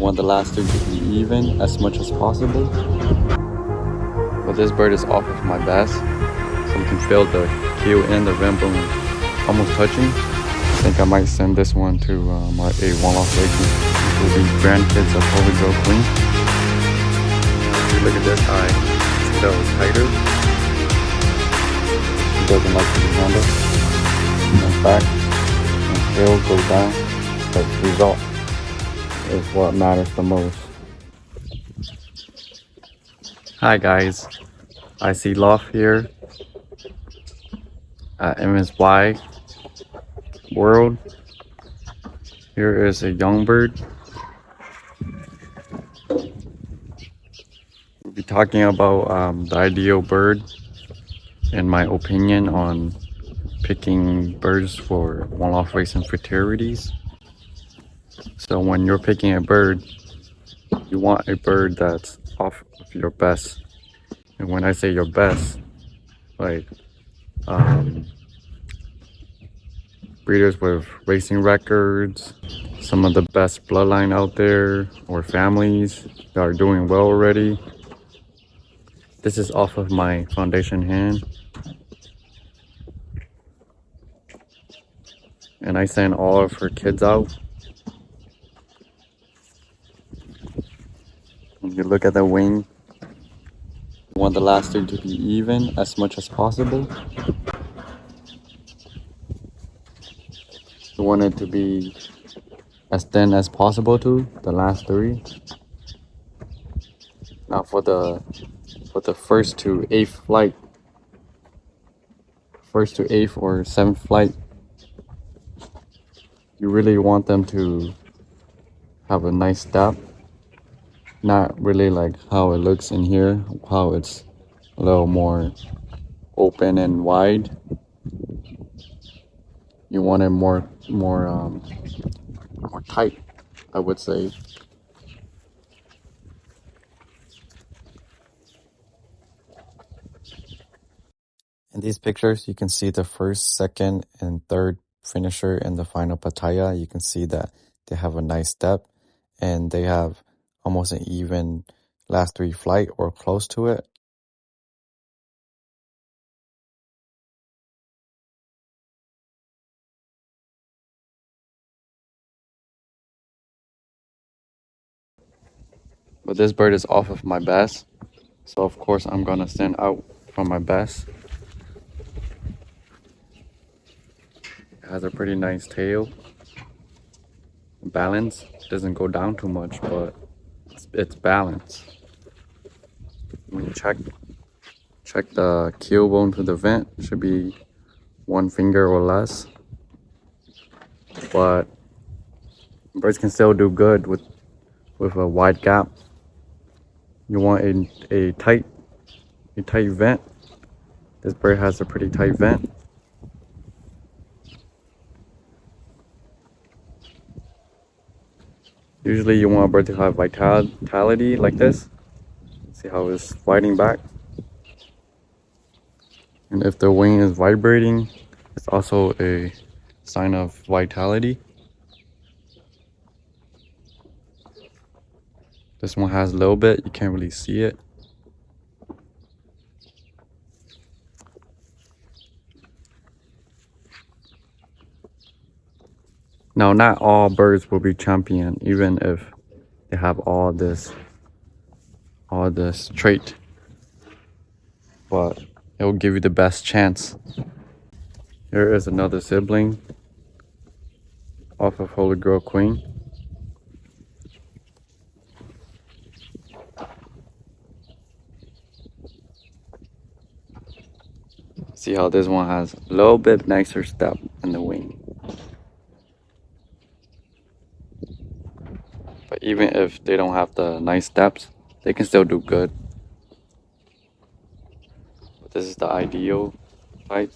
want the last two to be even as much as possible. But this bird is off of my bass, so you can feel the keel and the vent bone almost touching. I think I might send this one to a one-off racing. This will be grandkids of Holy Girl Queen. If you look at this eye, it's a little tighter. It doesn't like to be handled. And back and tail goes down. The result is what matters the most. Hi guys, I see Loft here at MSY World. Here is a young bird. We'll be talking about the ideal bird and my opinion on picking birds for one-off racing fraternities. So when you're picking a bird, you want a bird that's off of your best. And when I say your best, like breeders with racing records, some of the best bloodline out there, or families that are doing well already. This is off of my foundation hand. And I send all of her kids out. When you look at the wing, you want the last two to be even as much as possible. You want it to be as thin as possible too, the last three. Now for the first to eighth flight, first to eighth or seventh flight, you really want them to have a nice step. Not really like how it looks in here, how it's a little more open and wide. You want it more tight, I would say. In these pictures, you can see the first, second, and third finisher in the final pataya. You can see that they have a nice step and they have almost an even last three flight or close to it. But this bird is off of my best, so of course I'm gonna stand out from my best. It has a pretty nice tail. Balance doesn't go down too much, but it's balanced. When you check the keel bone to the vent, it should be 1 finger or less. But birds can still do good with a wide gap. You want a tight vent. This bird has a pretty tight vent. Usually you want a bird to have vitality like this. See how it's sliding back? And if the wing is vibrating, it's also a sign of vitality. This one has a little bit, you can't really see it. Now, not all birds will be champion, even if they have all this trait, but it will give you the best chance. Here is another sibling off of Holy Girl Queen. See how this one has a little bit nicer step in the wing. But even if they don't have the nice steps, they can still do good. But this is the ideal type.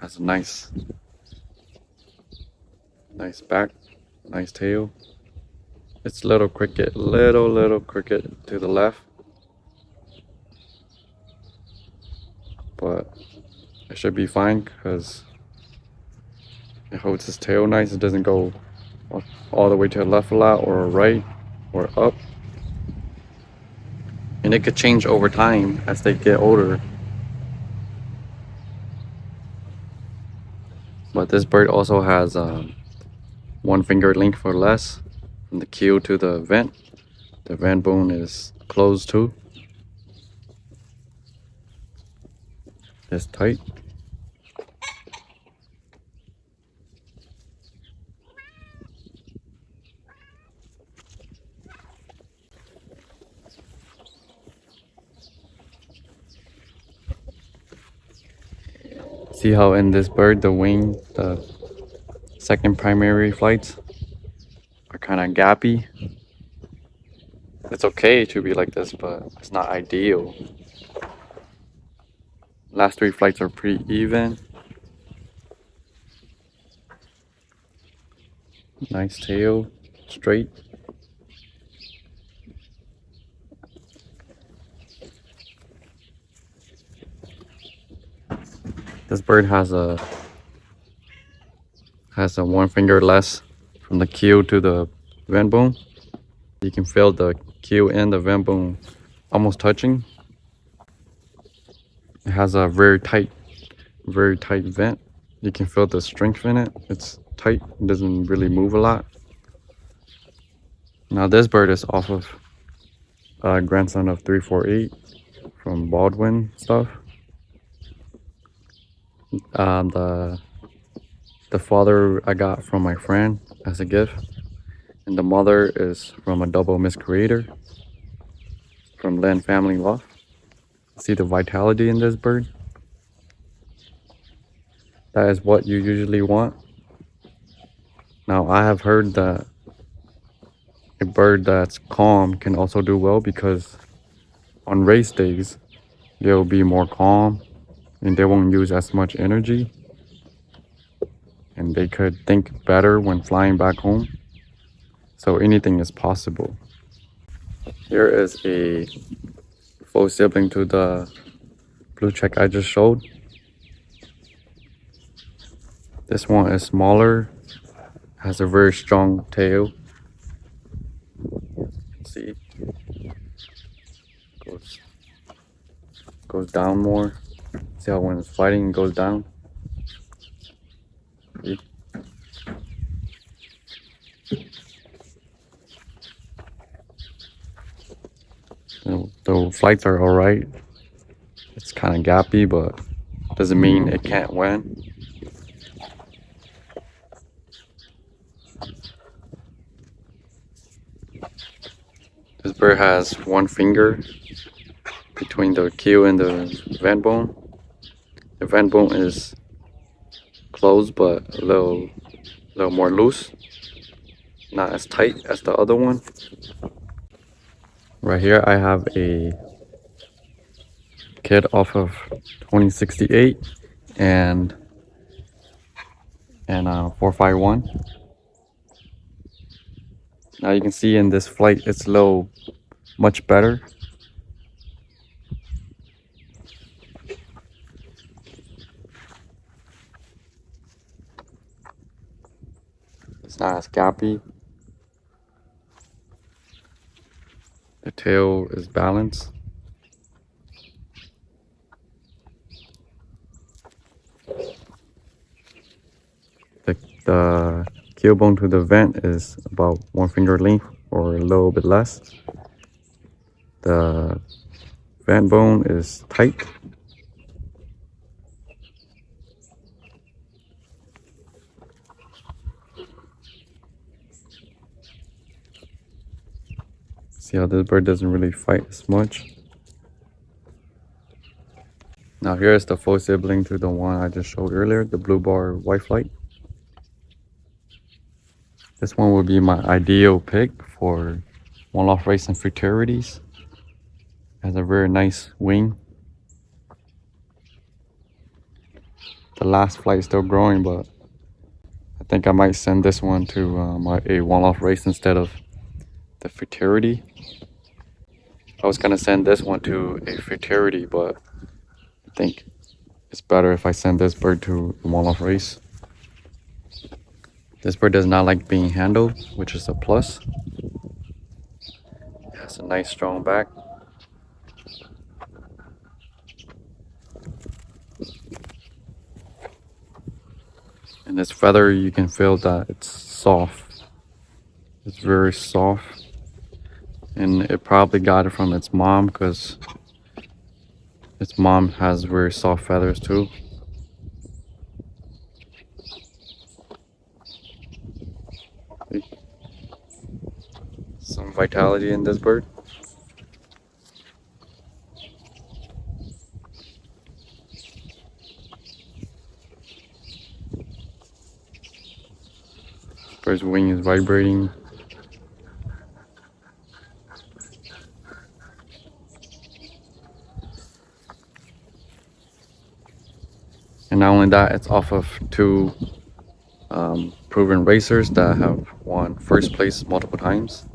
Has a nice back, nice tail. It's little cricket to the left. But it should be fine because it holds his tail nice. It doesn't go all the way to the left a lot, or right, or up. And it could change over time as they get older. But this bird also has one finger length or less from the keel to the vent. The vent bone is closed too. It's tight. See how in this bird the wing, the second primary flights are kind of gappy. It's okay to be like this, but it's not ideal. Last three flights are pretty even. Nice tail, straight. This bird has a one finger less from the keel to the vent bone. You can feel the keel and the vent bone almost touching. It has a very tight vent. You can feel the strength in it. It's tight, it doesn't really move a lot. Now this bird is off of a grandson of 348 from Baldwin stuff. The father I got from my friend as a gift, and the mother is from a double miscreator from Land Family Loft. See the vitality in this bird? That is what you usually want. Now I have heard that a bird that's calm can also do well, because on race days they'll be more calm and they won't use as much energy, and they could think better when flying back home. So anything is possible. Here is a full sibling to the blue check I just showed. This one is smaller, has a very strong tail. See, goes down more. See how when it's fighting it goes down. See? The flights are all right. It's kind of gappy, but doesn't mean it can't win. This bird has one finger between the keel and the vent bone. The vent bone is closed, but a little more loose, not as tight as the other one. Right here I have a kid off of 2068 and 451. Now you can see in this flight it's low much better. It's not as gappy. The tail is balanced. The keel bone to the vent is about one finger length or a little bit less. The vent bone is tight. See how this bird doesn't really fight as much. Now here's the full sibling to the one I just showed earlier, the blue bar white flight. This one would be my ideal pick for one-off race and fraternities. Has a very nice wing. The last flight is still growing, but I think I might send this one to a one-off race instead of the fraternity. I was gonna send this one to a fraternity, but I think it's better if I send this bird to a one-off race. This bird does not like being handled, which is a plus. It has a nice strong back. And this feather, you can feel that it's soft. It's very soft. And it probably got it from its mom, because its mom has very soft feathers too. Some vitality in this bird. Bird's wing is vibrating. And not only that, it's off of two proven racers that have won first place multiple times.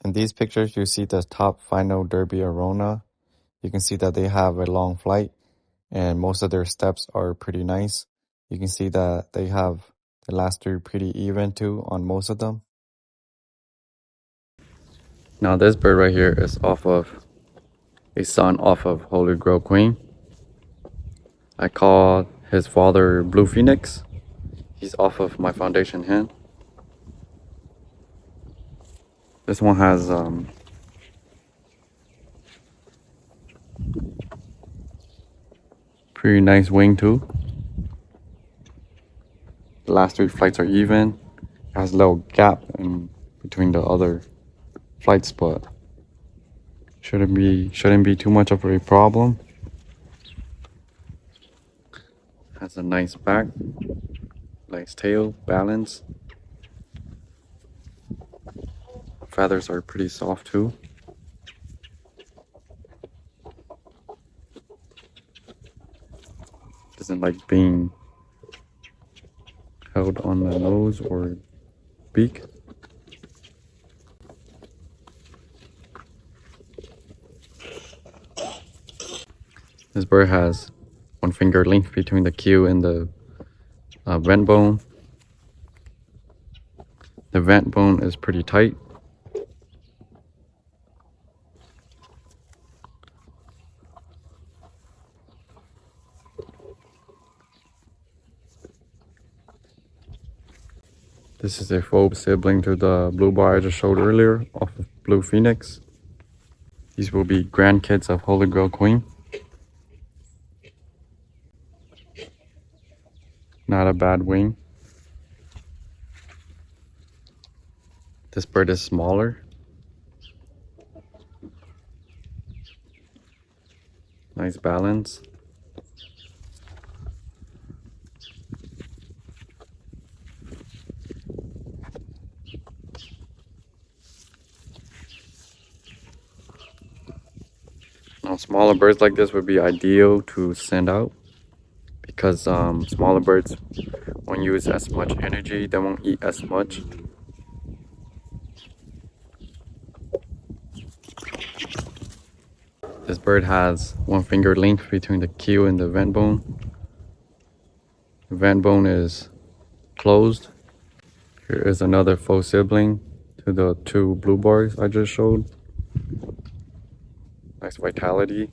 In these pictures, you see the top final Derby Arona. You can see that they have a long flight, and most of their steps are pretty nice. You can see that they have the last three pretty even too on most of them. Now this bird right here is off of a son off of Holy Grail Queen. I call his father Blue Phoenix. He's off of my foundation hen. This one has pretty nice wing too. The last three flights are even. It has a little gap in between the other flights, but shouldn't be too much of a problem. Has a nice back, nice tail, balance. Feathers are pretty soft too. Doesn't like being held on the nose or beak. This bird has one finger length between the queue and the vent bone. The vent bone is pretty tight. This is a full sibling to the blue bar I just showed earlier off of Blue Phoenix. These will be grandkids of Holy Grail Queen. Not a bad wing. This bird is smaller. Nice balance. Now, smaller birds like this would be ideal to send out, because smaller birds won't use as much energy, they won't eat as much. This bird has one finger length between the queue and the vent bone. The vent bone is closed. Here is another full sibling to the two blue bars I just showed. Nice vitality.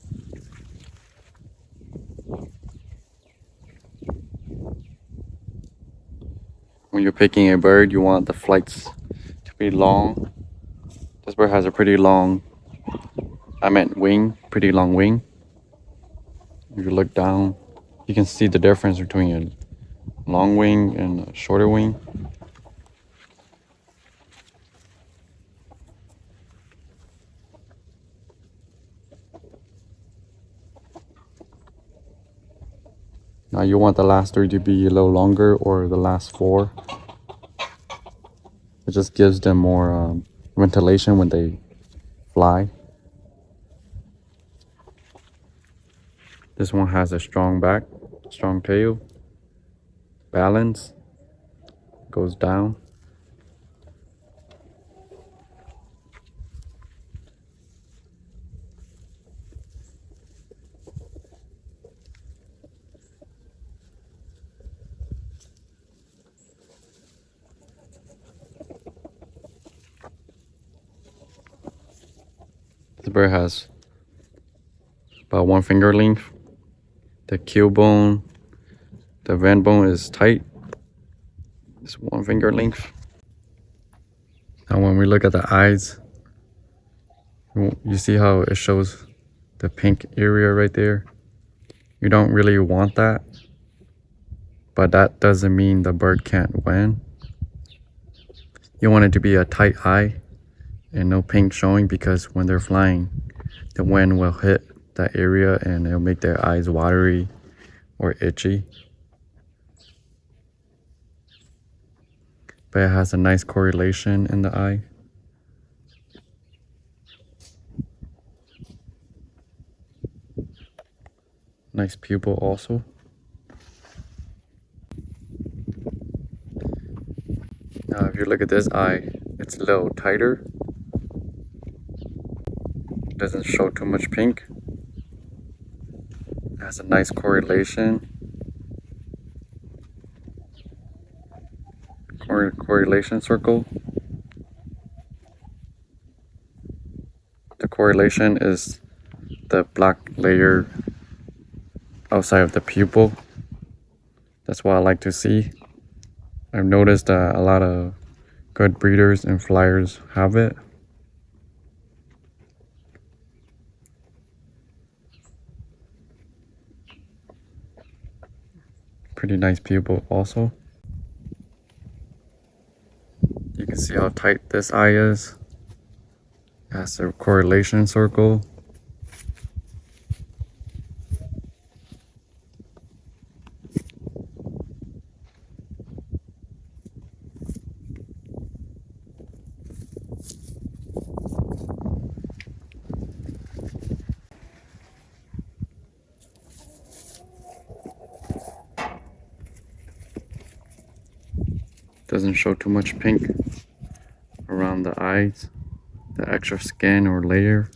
When you're picking a bird, you want the flights to be long. This bird has a pretty long, wing, pretty long wing. If you look down, you can see the difference between a long wing and a shorter wing. Now you want the last three to be a little longer, or the last four. It just gives them more ventilation when they fly. This one has a strong back, strong tail, balance, goes down. The bird has about 1 finger length. The keel bone, the vent bone is tight. It's 1 finger length. Now when we look at the eyes, you see how it shows the pink area right there? You don't really want that, but that doesn't mean the bird can't win. You want it to be a tight eye and no pink showing, because when they're flying, the wind will hit that area and it'll make their eyes watery or itchy. But it has a nice correlation in the eye. Nice pupil also. Now if you look at this eye, it's a little tighter. Doesn't show too much pink. It has a nice correlation. Correlation circle. The correlation is the black layer outside of the pupil. That's what I like to see. I've noticed that a lot of good breeders and flyers have it. Pretty nice pupil also. You can see how tight this eye is. It has a correlation circle. Doesn't show too much pink around the eyes, the extra skin or layer.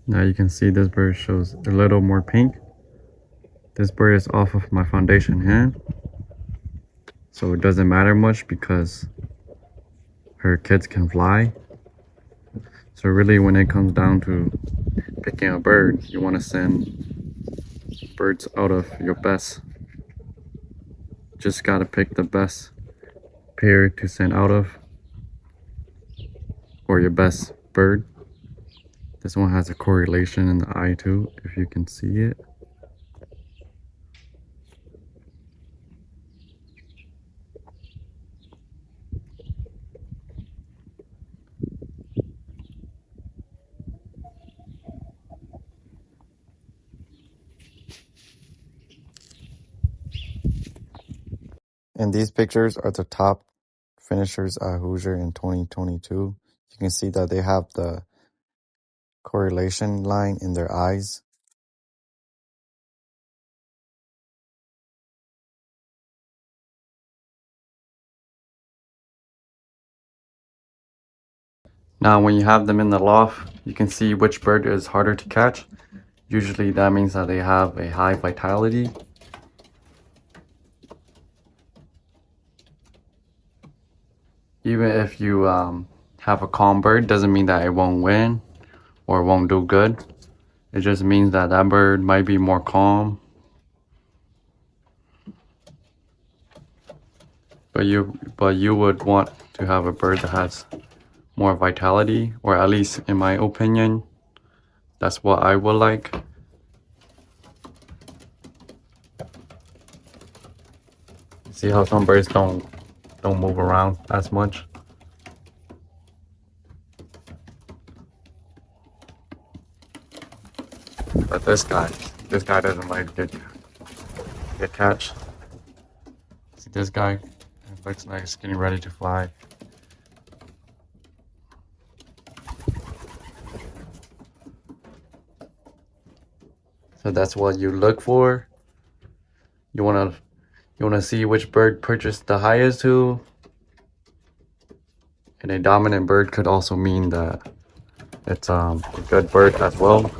Now you can see this bird shows a little more pink. This bird is off of my foundation hand, so it doesn't matter much because her kids can fly. So really when it comes down to picking a bird, you want to send birds out of your best. Just gotta pick the best pair to send out of, or your best bird. This one has a correlation in the eye too, if you can see it. And these pictures are the top finishers at Hoosier in 2022. You can see that they have the correlation line in their eyes. Now when you have them in the loft, you can see which bird is harder to catch. Usually that means that they have a high vitality. Even if you have a calm bird, doesn't mean that it won't win or won't do good. It just means that that bird might be more calm. But you would want to have a bird that has more vitality, or at least in my opinion, that's what I would like. See how some birds don't move around as much. But this guy doesn't like to get catch. See this guy? It looks like it's getting ready to fly. So that's what you look for. You wanna see which bird purchased the highest too. And a dominant bird could also mean that It's a good bird as well.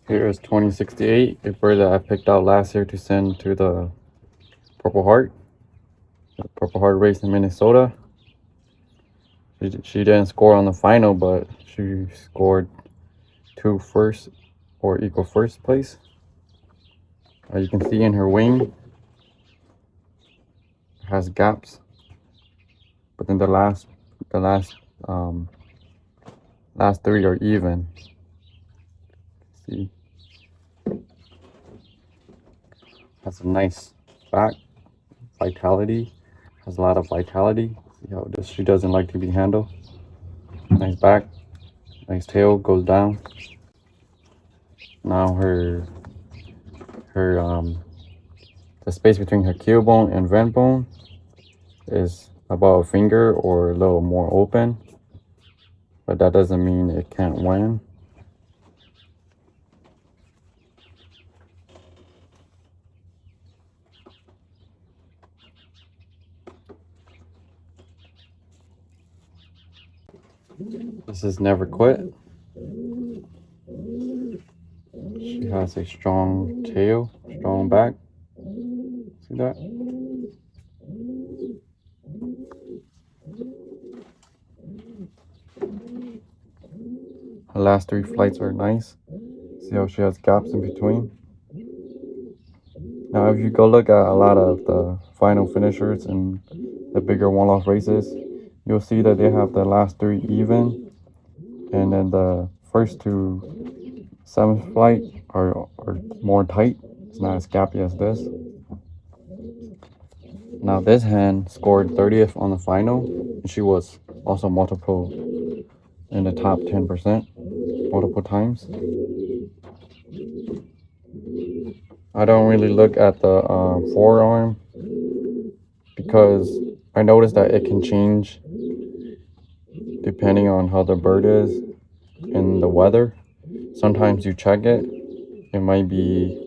Here is 2068, a bird that I picked out last year to send to the Purple Heart race in Minnesota. She didn't score on the final, but she scored 2 first or equal first place. You can see in her wing, it has gaps, but then the last three are even. See, has a nice back vitality. Has a lot of vitality. See how she doesn't like to be handled. Nice back, nice tail, goes down. Now the space between her keel bone and vent bone is about a finger or a little more open, but that doesn't mean it can't win. This is Never Quit. She has a strong tail, strong back. See that? Her last 3 flights are nice. See how she has gaps in between? Now, if you go look at a lot of the final finishers in the bigger one-off races, you'll see that they have the last 3 even, and then the first to 7th flight are more tight. It's not as gappy as this. Now, this hen scored 30th on the final, and she was also multiple in the top 10% multiple times. I don't really look at the forearm because I noticed that it can change depending on how the bird is and the weather. Sometimes you check it, it might be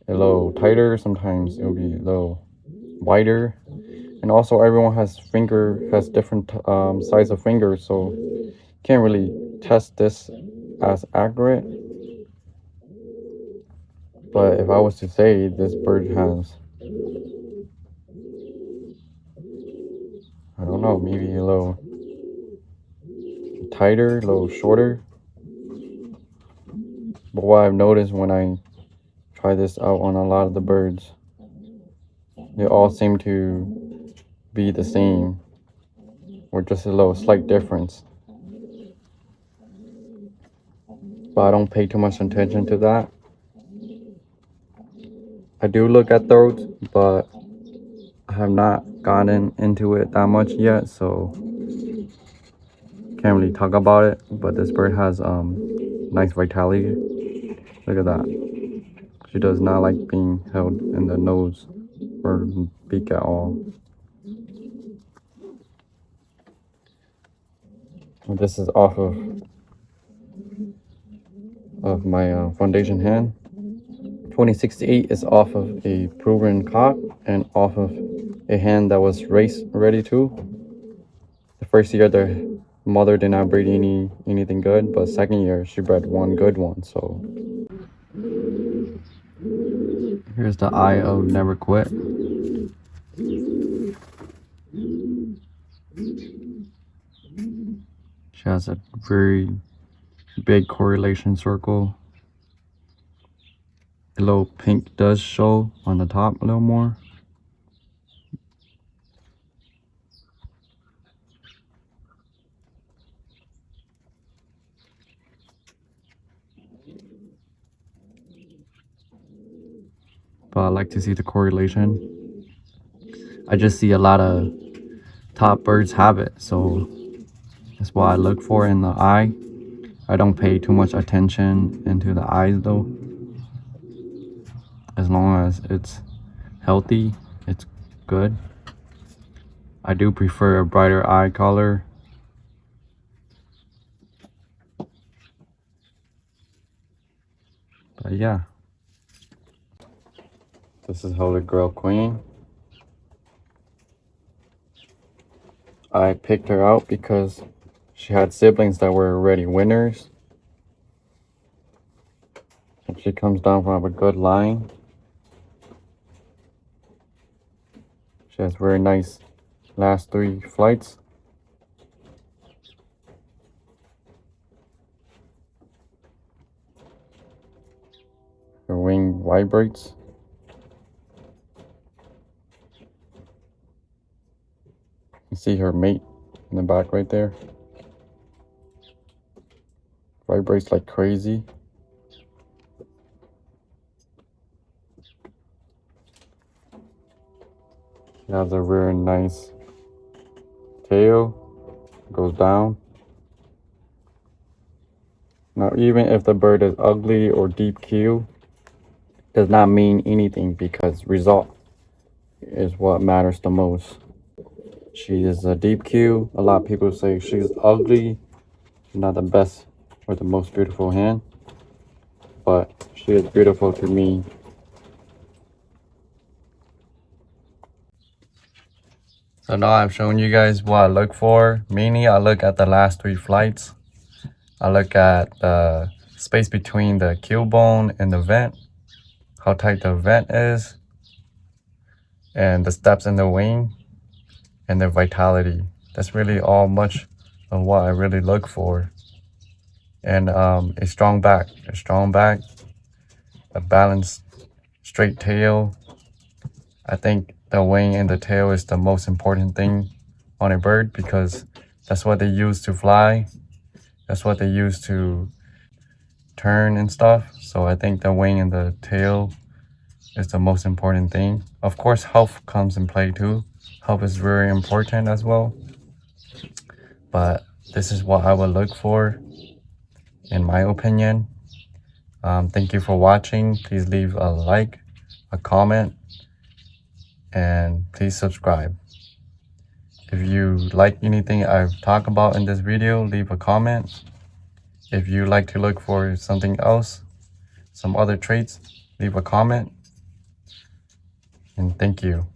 a little tighter, sometimes it'll be a little wider. And also everyone has different size of fingers, so can't really test this as accurate. But if I was to say, this bird has, I don't know, maybe a little tighter, a little shorter. But what I've noticed when I try this out on a lot of the birds, they all seem to be the same, or just a little slight difference. But I don't pay too much attention to that. I do look at throats, but I have not gotten into it that much yet, so can't really talk about it. But this bird has nice vitality. Look at that. She does not like being held in the nose or beak at all. This is off of my foundation hand. 2068 is off of a proven cock and off of a hand that was race ready too. The first year the mother did not breed anything good, but second year she bred one good one. So here's the eye of never quit. She has a very big correlation circle. A little pink does show on the top a little more. But I like to see the correlation. I just see a lot of top birds have it, so that's what I look for in the eye. I don't pay too much attention into the eyes though. As long as it's healthy, it's good. I do prefer a brighter eye color. But yeah. This is Holy Grail Queen. I picked her out because she had siblings that were already winners. And she comes down from a good line. She has very nice last 3 flights. Her wing vibrates. You see her mate in the back right there. Vibrates like crazy. She has a very nice tail. Goes down. Now even if the bird is ugly or deep queue, does not mean anything because result is what matters the most. She is a deep queue. A lot of people say she's ugly, not the best or the most beautiful hand, but she is beautiful to me. So now I've shown you guys what I look for. Mainly I look at the last 3 flights. I look at the space between the keel bone and the vent, how tight the vent is, and the steps in the wing, and their vitality. That's really all much of what I really look for. And a strong back, a balanced straight tail. I think the wing and the tail is the most important thing on a bird because that's what they use to fly. That's what they use to turn and stuff. So I think the wing and the tail is the most important thing. Of course, health comes in play too. Health is very important as well. But this is what I would look for, in my opinion. Thank you for watching. Please leave a like, a comment, and please subscribe. If you like anything I've talked about in this video, leave a comment. If you like to look for something else, some other traits, leave a comment. And thank you.